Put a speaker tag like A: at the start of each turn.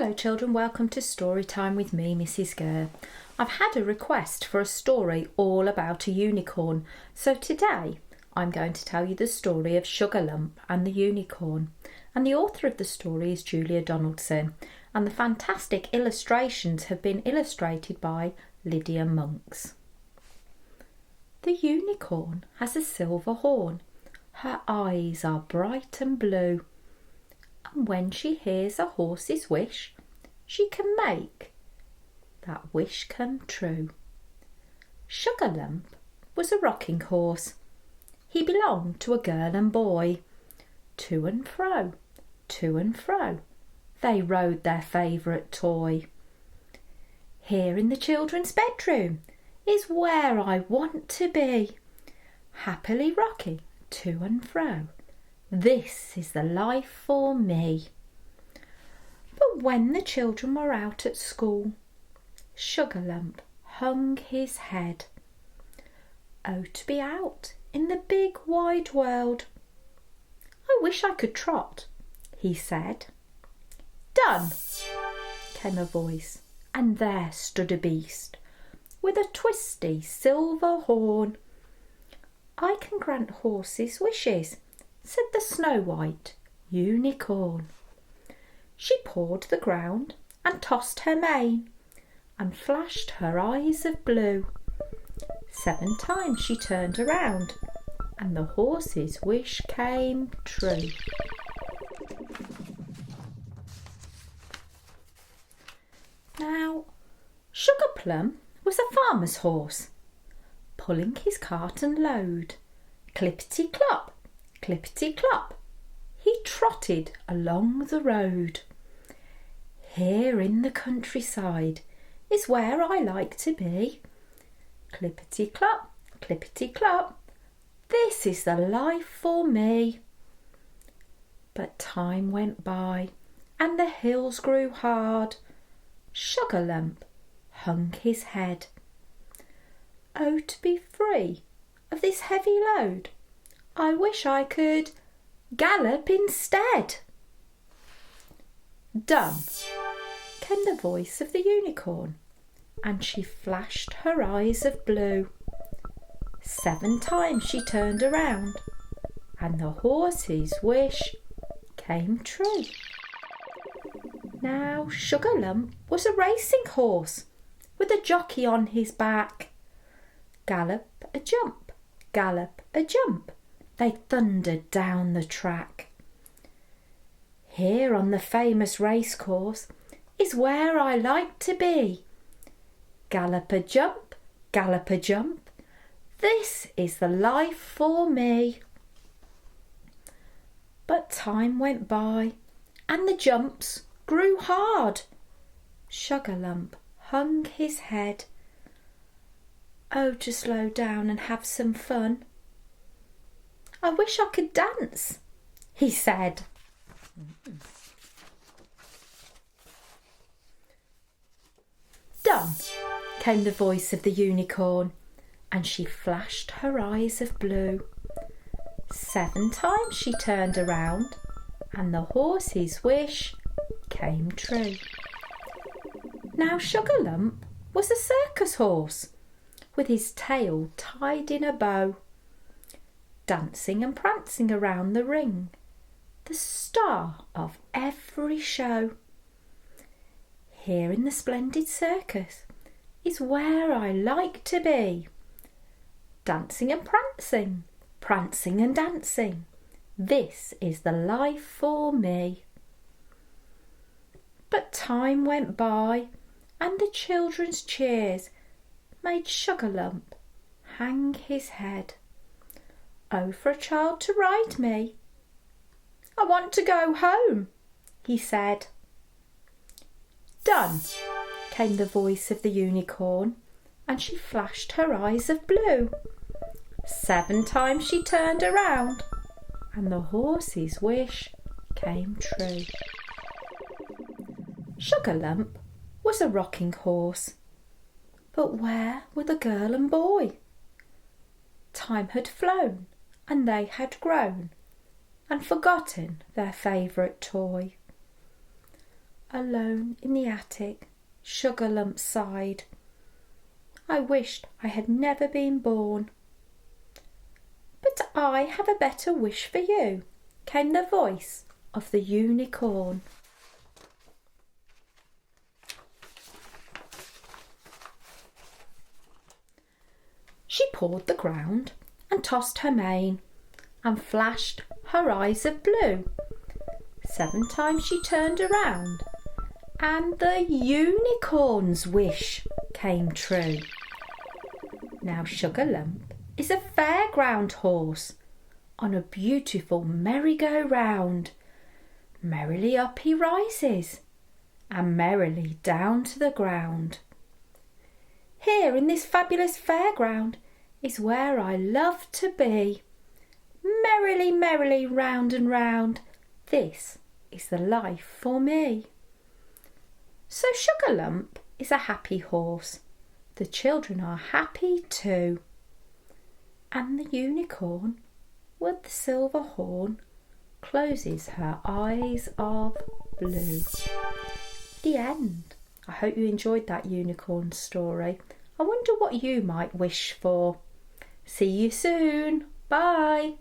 A: Hello children, welcome to Story Time with me, Mrs. Gurr. I've had a request for a story all about a unicorn, so today I'm going to tell you the story of Sugar Lump and the Unicorn. And the author of the story is Julia Donaldson, and the fantastic illustrations have been illustrated by Lydia Monks. The unicorn has a silver horn. Her eyes are bright and blue. And when she hears a horse's wish, she can make that wish come true. Sugar Lump was a rocking horse. He belonged to a girl and boy. To and fro, they rode their favourite toy. Here in the children's bedroom is where I want to be, happily rocking to and fro. This is the life for me. But when the children were out at school, Sugar Lump hung his head. Oh, to be out in the big wide world. I wish I could trot, he said. Done, came a voice, and there stood a beast with a twisty silver horn. I can grant horses wishes, said the snow-white unicorn. She pawed the ground and tossed her mane and flashed her eyes of blue. 7 times she turned around and the horse's wish came true. Now, Sugar Plum was a farmer's horse, pulling his cart and load. Clippity-clop, clippity-clop, he trotted along the road. Here in the countryside is where I like to be. Clippity-clop, clippity-clop, this is the life for me. But time went by and the hills grew hard. Sugar Lump hung his head. Oh, to be free of this heavy load, I wish I could gallop instead. Done, came the voice of the unicorn, and she flashed her eyes of blue. 7 times she turned around, and the horse's wish came true. Now Sugar Lump was a racing horse with a jockey on his back. Gallop a jump, gallop a jump, they thundered down the track. Here on the famous racecourse is where I like to be. Gallop a jump, this is the life for me. But time went by and the jumps grew hard. Sugar Lump hung his head. Oh, to slow down and have some fun. I wish I could dance, he said. Done, came the voice of the unicorn, and she flashed her eyes of blue. 7 times she turned around, and the horse's wish came true. Now Sugar Lump was a circus horse, with his tail tied in a bow, dancing and prancing around the ring, the star of every show. Here in the splendid circus is where I like to be. Dancing and prancing, prancing and dancing, this is the life for me. But time went by and the children's cheers made Sugar Lump hang his head. Oh, for a child to ride me. I want to go home, he said. Done, came the voice of the unicorn, and she flashed her eyes of blue. 7 times she turned around, and the horse's wish came true. Sugar Lump was a rocking horse. But where were the girl and boy? Time had flown, and they had grown, and forgotten their favourite toy. alone in the attic, Sugar Lump sighed. I wished I had never been born. But I have a better wish for you, came the voice of the unicorn. She pawed the ground and tossed her mane and flashed her eyes of blue. 7 times she turned around and the unicorn's wish came true. Now Sugar Lump is a fairground horse on a beautiful merry-go-round. Merrily up he rises and merrily down to the ground. Here in this fabulous fairground is where I love to be. Merrily, merrily, round and round, this is the life for me. So Sugar Lump is a happy horse. The children are happy too. And the unicorn with the silver horn closes her eyes of blue. The end. I hope you enjoyed that unicorn story. I wonder what you might wish for. See you soon. Bye.